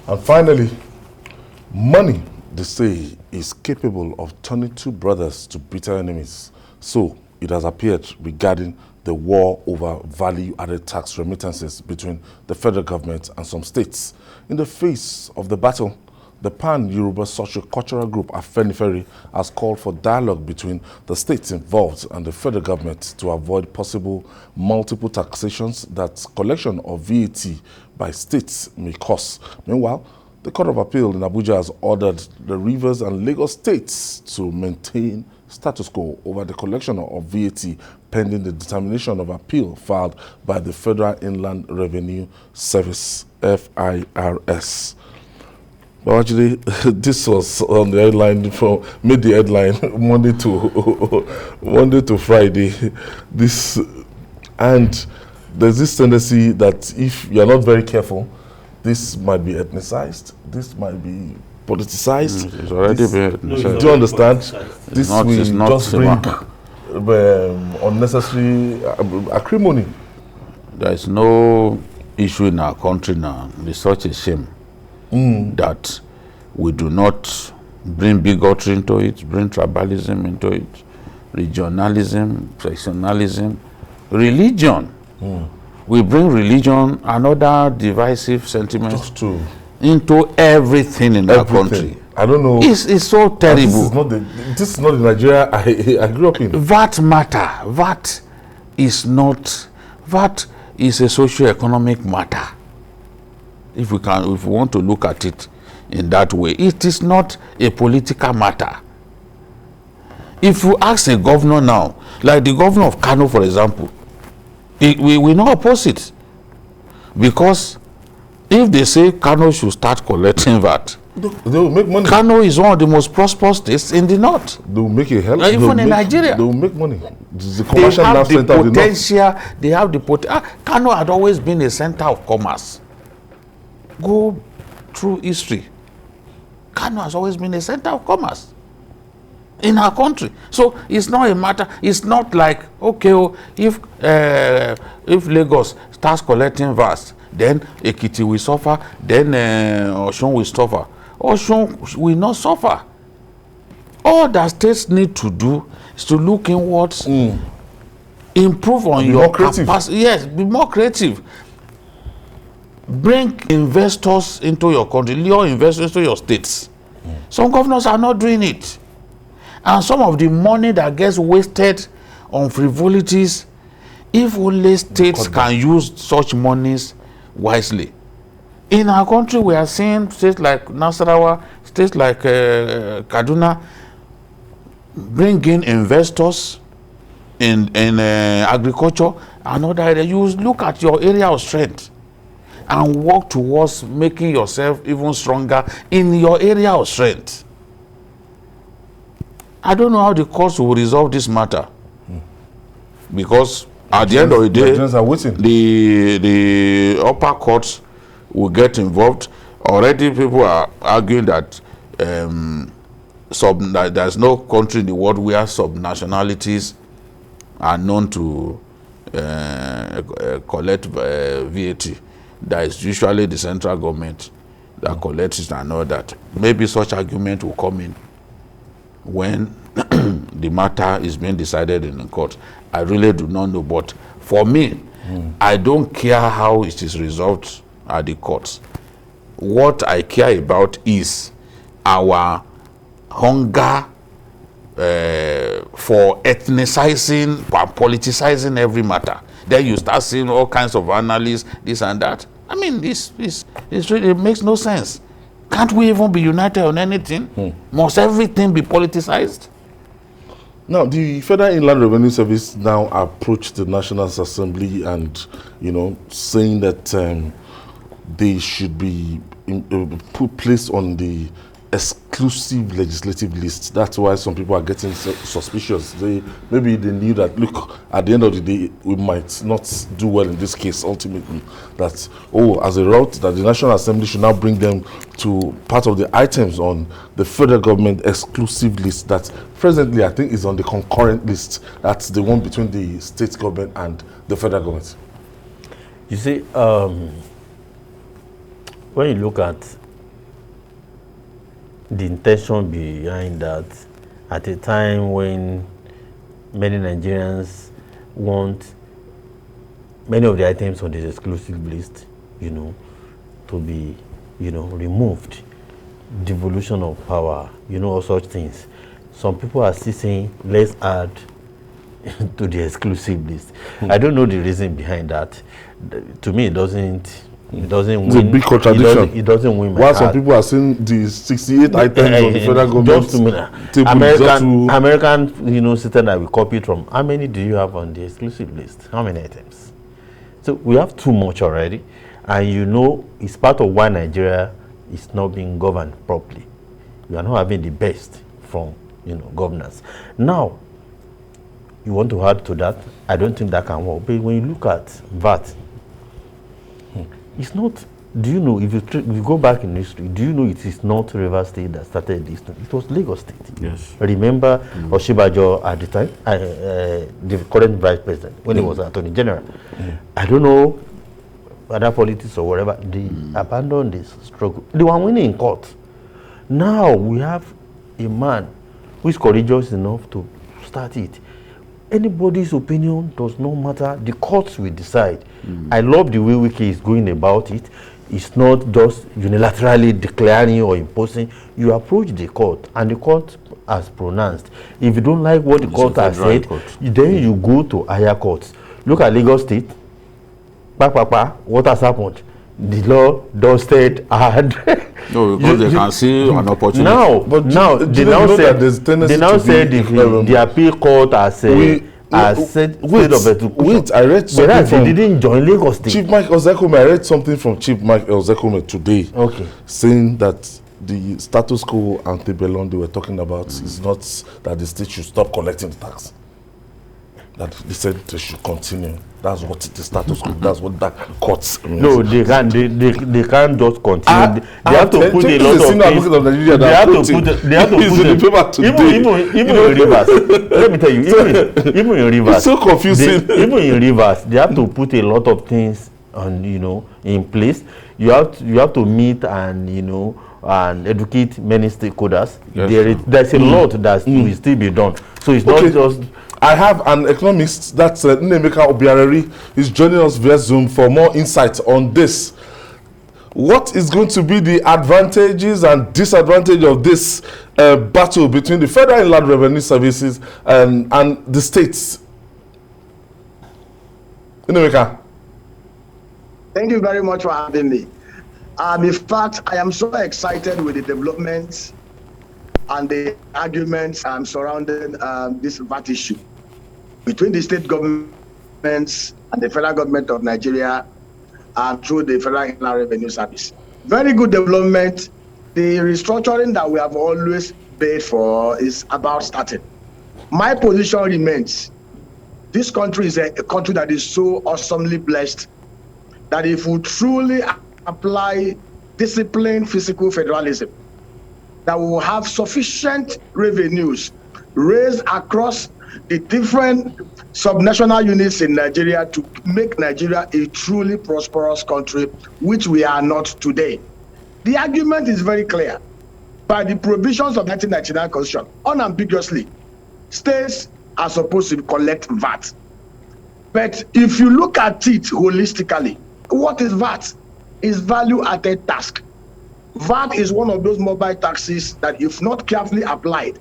And finally, money, they say, is capable of turning two brothers to bitter enemies. So it has appeared regarding the war over value-added tax remittances between the federal government and some states. In the face of the battle, the Pan-Yoruba socio-cultural group Afenifere has called for dialogue between the states involved and the federal government to avoid possible multiple taxations that collection of VAT by states may cause. Meanwhile, the Court of Appeal in Abuja has ordered the Rivers and Lagos states to maintain status quo over the collection of VAT pending the determination of appeal filed by the Federal Inland Revenue Service, FIRS. Well, actually, this was on the headline made the headline Monday to Friday. And there's this tendency that if you're not very careful, this might be ethnicized, this might be politicized. It's already been ethnicized. Do you understand? This will just bring unnecessary acrimony. There is no issue in our country now. It's such a shame that we do not bring bigotry into it, bring tribalism into it, regionalism, sectionalism, religion. We bring religion and other divisive sentiments into everything in our country. I don't know. It's so terrible. This is not the Nigeria I grew up in. VAT matter. VAT is a socio-economic matter. If we want to look at it in that way, it is not a political matter. If you ask a governor now, like the governor of Kano, for example, we not oppose it, because if they say Kano should start collecting VAT, they will make money. Kano is one of the most prosperous states in the north. They will make a hell. Even in Nigeria, they will make money. The commercial they have the potential. Kano had always been a center of commerce. Go through history. Kano has always been a center of commerce in our country. So it's not a matter. It's not like, okay, if Lagos starts collecting VAT, then Ekiti will suffer, then Osun will suffer. Osun will not suffer. All that states need to do is to look inwards, improve on your capacity. Yes, be more creative. Bring investors into your country, lure investors to your states. Some governors are not doing it. And some of the money that gets wasted on frivolities, if only states can use such monies wisely. In our country, we are seeing states like Nasarawa, states like Kaduna, bring in investors in agriculture and other areas. You look at your area of strength and work towards making yourself even stronger in your area of strength. I don't know how the courts will resolve this matter, because at the end of the day, the upper courts will get involved. Already people are arguing that that there's no country in the world where subnationalities are known to collect VAT. That is usually the central government that collects it and all that. Maybe such argument will come in when the matter is being decided in the court. I really do not know, but for me, I don't care how it is resolved at the courts. What I care about is our hunger for ethnicizing, for politicizing every matter. Then you start seeing all kinds of analysis, this and that. I mean, this really makes no sense. Can't we even be united on anything? Must everything be politicized? Now, the Federal Inland Revenue Service now approached the National Assembly and, saying that they should be placed on the exclusive legislative list. That's why some people are getting suspicious. Maybe they knew that, look, at the end of the day, we might not do well in this case ultimately. That, as a result, that the National Assembly should now bring them to part of the items on the federal government exclusive list that presently I think is on the concurrent list. That's the one between the state government and the federal government. You see, when you look at the intention behind that at a time when many Nigerians want many of the items on this exclusive list, to be, removed, devolution of power, all such things. Some people are still saying, let's add to the exclusive list. I don't know the reason behind that. To me, it doesn't win. It's a big contradiction. It doesn't win my While some heart. people are saying the 68 items on the federal government table American system that we copied from. How many do you have on the exclusive list? How many items? So we have too much already, and it's part of why Nigeria is not being governed properly. We are not having the best from governance. Now, you want to add to that? I don't think that can work. But when you look at VAT, it's not. Do you know, if you go back in history, do you know it is not Rivers State that started this thing? It was Lagos State. Yes. Remember Oshibajo at the time, the current vice president, when he was Attorney General. I don't know whether politics or whatever, they abandoned this struggle. They were winning in court. Now we have a man who is courageous enough to start it. Anybody's opinion does not matter. The courts will decide. I love the way Wiki is going about it. It's not just unilaterally declaring or imposing. You approach the court, and the court has pronounced. If you don't like what the court has said, then you go to higher courts. Look at Lagos State. What has happened? The law dusted and no, because they can see an opportunity. Now they now say the appeal court has said wait, I read something from they didn't join Lagos State. Chief Mike Ozekome. I read something from Chief Mike Ozekome today, saying that the status quo antebellum they were talking about is not that the state should stop collecting the tax. That they said they should continue. That's what the status quo. That's what that courts means. No, they can't. They can't just continue. They have to put a lot of things. They have to put even in Rivers. Let me tell you, even in Rivers, it's so confusing. Even in Rivers, they have to put a lot of things on in place. You have to meet and and educate many stakeholders. Yes. There's a lot that will still be done. So it's not just. I have an economist, that's Nnemeka Obiareri, is joining us via Zoom for more insights on this. What is going to be the advantages and disadvantages of this battle between the Federal Inland Revenue Services and the states? Nnemeka. Thank you very much for having me. In fact, I am so excited with the developments and the arguments surrounding this VAT issue between the state governments and the federal government of Nigeria through the Federal Inland Revenue Service. Very good development. The restructuring that we have always paid for is about starting. My position remains, this country is a country that is so awesomely blessed that if we truly apply disciplined fiscal federalism, that we will have sufficient revenues raised across the different subnational units in Nigeria to make Nigeria a truly prosperous country, which we are not today. The argument is very clear. By the provisions of 1999 Constitution, unambiguously, states are supposed to collect VAT. But if you look at it holistically, what is VAT? It's value-added tax. VAT is one of those mobile taxes that, if not carefully applied,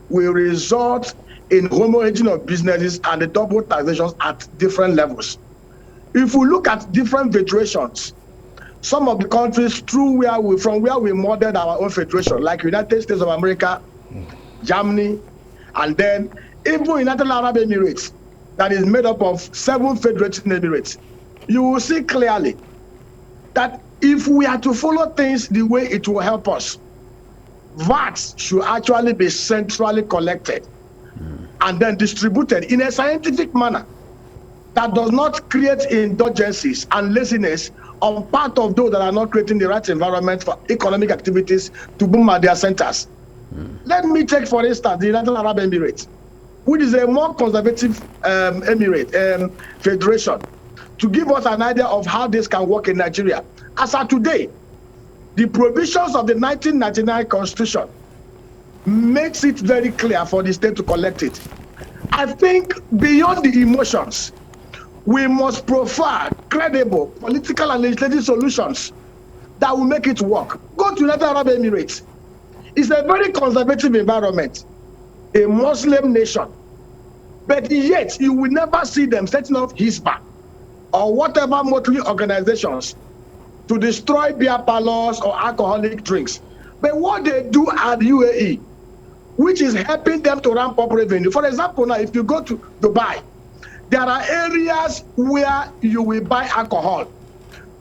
will result in homogeneity of businesses and the double taxations at different levels. If we look at different federations, some of the countries from where we modeled our own federation, like United States of America, Germany, and then even United Arab Emirates, that is made up of 7 federated emirates, you will see clearly that if we are to follow things the way it will help us, VAT should actually be centrally collected and then distributed in a scientific manner that does not create indulgences and laziness on part of those that are not creating the right environment for economic activities to boom at their centers. Let me take, for instance, the United Arab Emirates, which is a more conservative federation, to give us an idea of how this can work in Nigeria. As of today, the provisions of the 1999 Constitution makes it very clear for the state to collect it. I think beyond the emotions, we must prefer credible political and legislative solutions that will make it work. Go to United Arab Emirates. It's a very conservative environment, a Muslim nation. But yet, you will never see them setting up Hisbah or whatever motley organizations to destroy beer parlors or alcoholic drinks. But what they do at UAE, which is helping them to ramp up revenue. For example, now, if you go to Dubai, there are areas where you will buy alcohol.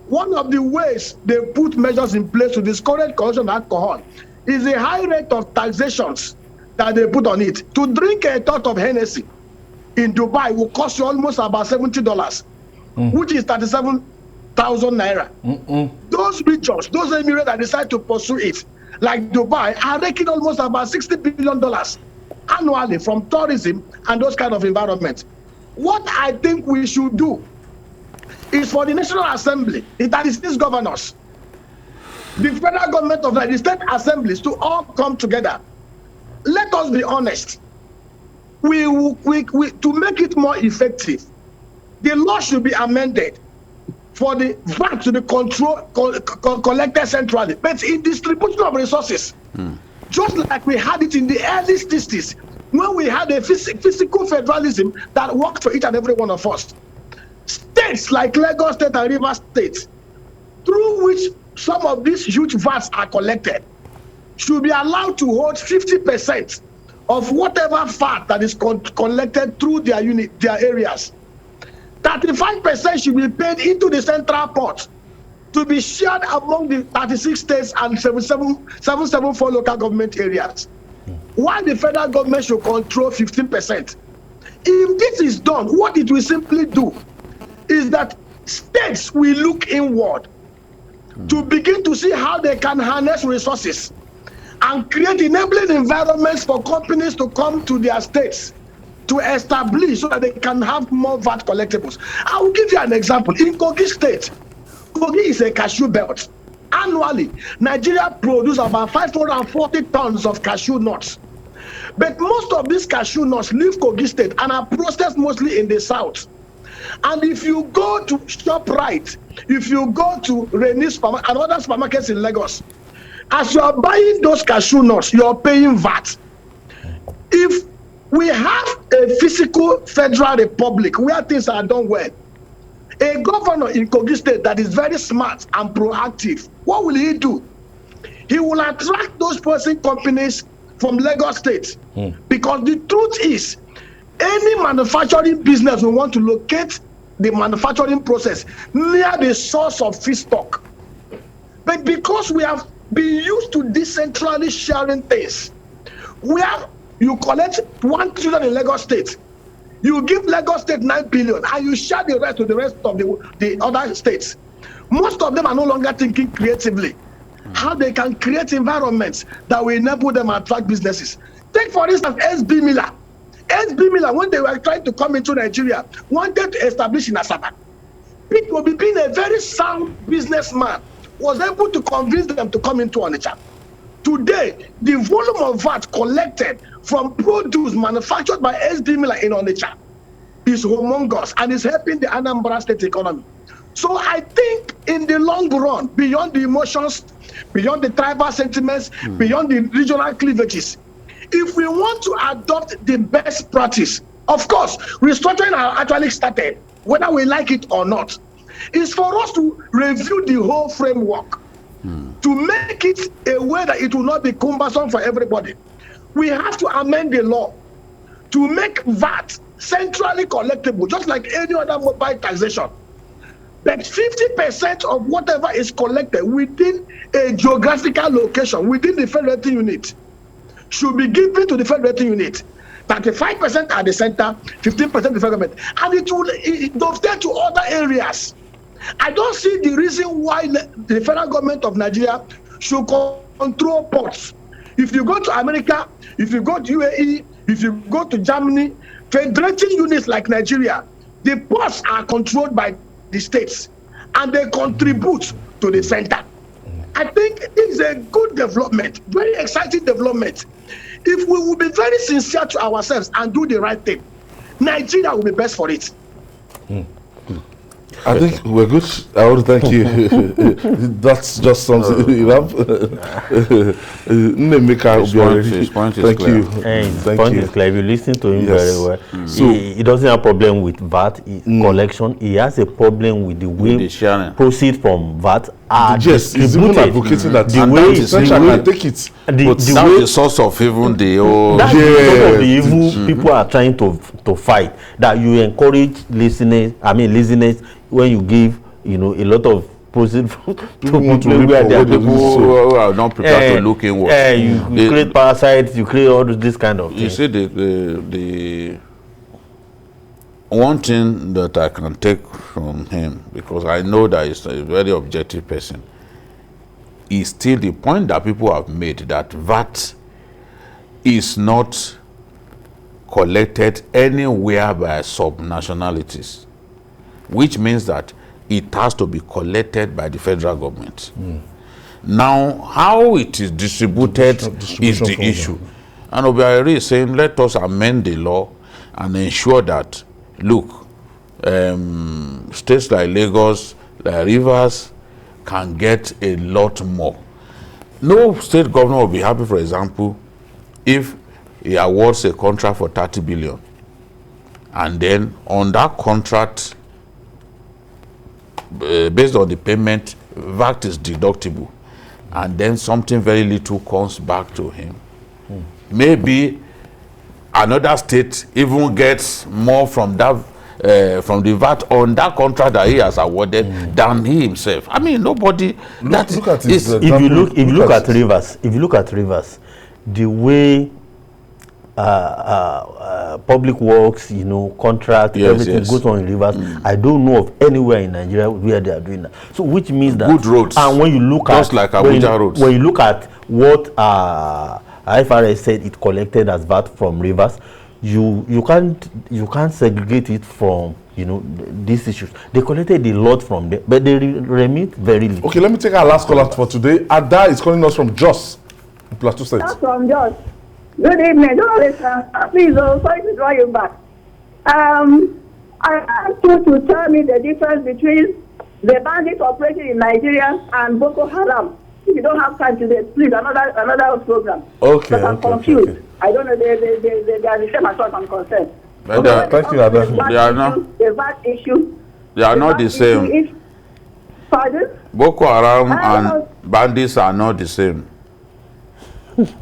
One of the ways they put measures in place to discourage consumption of alcohol is a high rate of taxations that they put on it. To drink a tot of Hennessy in Dubai will cost you almost about $70, which is 37,000 naira. Those regions, those emirates that decide to pursue it, like Dubai, are making almost about $60 billion annually from tourism and those kind of environments. What I think we should do is for the National Assembly, that is these governors, the federal government of the state assemblies to all come together. Let us be honest. To make it more effective, the law should be amended for the VAT to be collected centrally, but in distribution of resources, just like we had it in the early 60s, when we had a physical federalism that worked for each and every one of us. States like Lagos State and Rivers State, through which some of these huge VATs are collected, should be allowed to hold 50% of whatever VAT that is collected through their areas. 35% should be paid into the central pot to be shared among the 36 states and 774 local government areas. While the federal government should control 15%. If this is done, what it will simply do is that states will look inward to begin to see how they can harness resources and create enabling environments for companies to come to their states to establish so that they can have more VAT collectibles. I will give you an example. In Kogi State, Kogi is a cashew belt. Annually, Nigeria produces about 540 tons of cashew nuts. But most of these cashew nuts leave Kogi State and are processed mostly in the south. And if you go to ShopRite, if you go to Reni's and other supermarkets in Lagos, as you are buying those cashew nuts, you are paying VAT. If we have a physical federal republic where things are done well, a governor in Kogi State that is very smart and proactive, what will he do? He will attract those person companies from Lagos State. Because the truth is, any manufacturing business will want to locate the manufacturing process near the source of feedstock. But because we have been used to decentrally sharing things, where you collect 1 trillion in Lagos State, you give Lagos State 9 billion, and you share the rest with the rest of the other states. Most of them are no longer thinking creatively how they can create environments that will enable them to attract businesses. Take, for instance, SB Miller. SB Miller, when they were trying to come into Nigeria, wanted to establish in Asaba. People, being a very sound businessman, was able to convince them to come into Onitsha. Today, the volume of VAT collected from produce manufactured by SB Miller in Onitsha is humongous and is helping the Anambra State economy. So I think in the long run, beyond the emotions, beyond the tribal sentiments, beyond the regional cleavages, if we want to adopt the best practice, of course, restructuring has actually started, whether we like it or not, is for us to review the whole framework to make it a way that it will not be cumbersome for everybody. We have to amend the law to make VAT centrally collectible, just like any other mobile taxation. But 50% of whatever is collected within a geographical location, within the federating unit, should be given to the federating unit. 35% at the center, 15% the federal government, and it will dovetail to other areas. I don't see the reason why the federal government of Nigeria should control ports. If you go to America, if you go to UAE, if you go to Germany, federating units like Nigeria, the ports are controlled by the states, and they contribute to the center. I think it's a good development, very exciting development. If we will be very sincere to ourselves and do the right thing, Nigeria will be best for it. I think we're good. I want to thank you. That's just something, you know. Point is Thank clear. you. And Thank point you. is clear. If you listen to him Yes. very well, So- he doesn't have problem with VAT collection. He has a problem with the way the sharing. proceeds from VAT are Yes, he's even distributed. advocating that The and way that it's the central the way- can take it. The But way- That's the source of even the whole. That's some of the Yes. evil people are trying to fight. That you encourage listeners when you give, a lot of proceeds to people want to where reap they for are what they People who are not prepared to look inward. you They- create parasites, you create all this kind of You things. see, the one thing that I can take from him, because I know that he's a very objective person, is still the point that people have made that VAT is not collected anywhere by subnationalities, which means that it has to be collected by the federal government. Now, how it is distributed is the Distribution issue. And Obiari is saying, let us amend the law and ensure that, look, states like Lagos, like Rivers, can get a lot more. No state governor will be happy, for example, if he awards a contract for 30 billion. And then on that contract, based on the payment, VAT is deductible. And then something very little comes back to him. Maybe another state even gets more from that from the VAT on that contract that he has awarded than he himself. I mean, nobody. Look at it. If you look at Rivers, the way public works, contract, Yes, everything yes. goes on in Rivers. I don't know of anywhere in Nigeria where they are doing that. So which means that Good roads. And when you look Just at like when Abuja you- roads. when you look at what IFRS said it collected as VAT from Rivers, you can't segregate it from these issues. They collected a lot from them, but they remit very little. Okay, let me take our last caller for today. Ada is calling us from Jos, Plateau State. That's from Jos. Good evening. Don't listen. Please, sorry to draw you back. I asked you to tell me the difference between the bandits operating in Nigeria and Boko Haram. If you don't have time today, please, another program. Okay, But I'm okay, confused. okay. I don't know. They are the same as far as I'm concerned. But they are- Thank you, Ada. They are not. The VAT issue. They are not the same. Pardon? Boko Haram I and don't- bandits are not the same.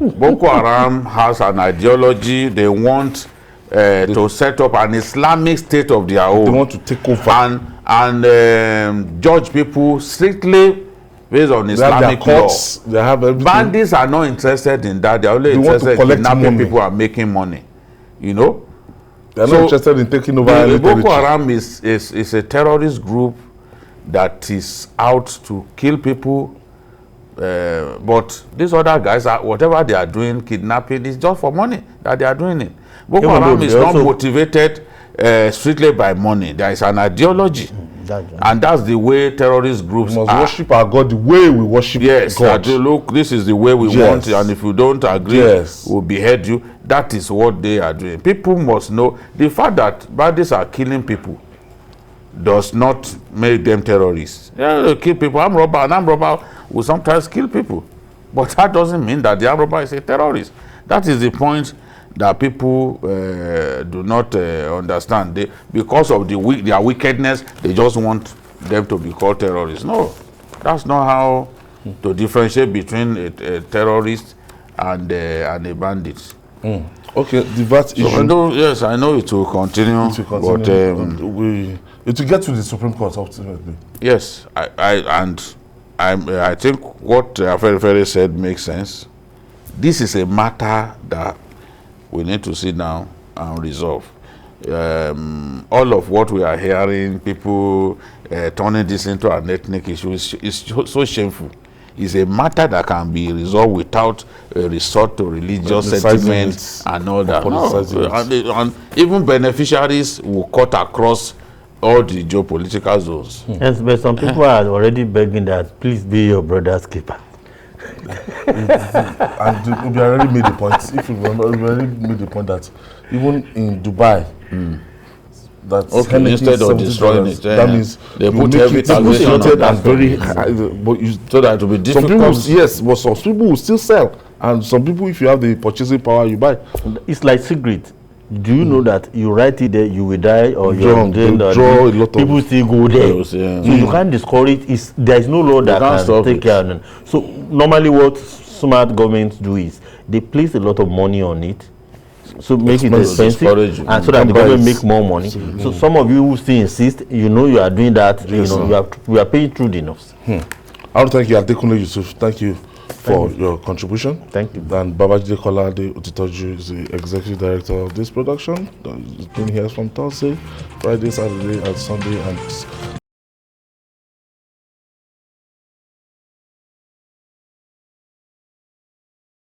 Boko Haram has an ideology. They want to set up an Islamic state of their own. They want to take over. and judge people strictly based on They have their Islamic law. courts. They have everything. Bandits are not interested in that. They are only They want to interested in collect kidnapping money. people and making money. They are So, not interested in taking over any The Boko territory. Haram is a terrorist group that is out to kill people. But these other guys, are whatever they are doing, kidnapping, is just for money that they are doing it. Boko Even Haram though is they not also- motivated strictly by money. There is an ideology. And that's the way terrorist groups We must are. worship our God the way we worship Yes, God. that, look, this is the way we Yes. want it, and if you don't agree, Yes. we'll behead you. That is what they are doing. People must know the fact that bandits are killing people does not make them terrorists. Yeah, they kill people. Armed robber, an armed robber will sometimes kill people, but that doesn't mean that the armed robber is a terrorist. That is the point that people do not understand. Because of their wickedness, they just want them to be called terrorists. No, that's not how to differentiate between a terrorist and a bandit. Okay, the VAT issue. Yes, I know it will continue. It will continue. But It will get to the Supreme Court ultimately. yes, I think what Afenifere said makes sense. This is a matter that we need to sit down and resolve. All of what we are hearing, people turning this into an ethnic issue, is so shameful. It's a matter that can be resolved without a resort to religious Politicizing sentiments it. and all that. No, Politicizing it. and even beneficiaries will cut across all the geopolitical zones. Yes, but some people are already begging that please be your brother's keeper. And we already made the point. If you remember, we already made the point that even in Dubai, that instead of destroying it, that means they put heavy taxation and very high, but you, so that it will be some difficult. people, yes, but some people will still sell, and some people, if you have the purchasing power, you buy. It's like cigarette. Do you know that you write it there, you will die, or Draw a lot of people still go there? Yes, yeah. So you can't discourage. There is no law that can't can take it. care of it. So normally, what smart governments do is they place a lot of money on it, so make it expensive, and so that the government make more money. So some of you who still insist, you know, you are doing that. Yes, you know, we are paying through the nose. I want to thank you, Adekunle Yusuf. Thank you for your contribution. Thank you. And Babajide Kolade Utitoju is the executive director of this production. He's been here from Thursday, Friday, Saturday, and Sunday, and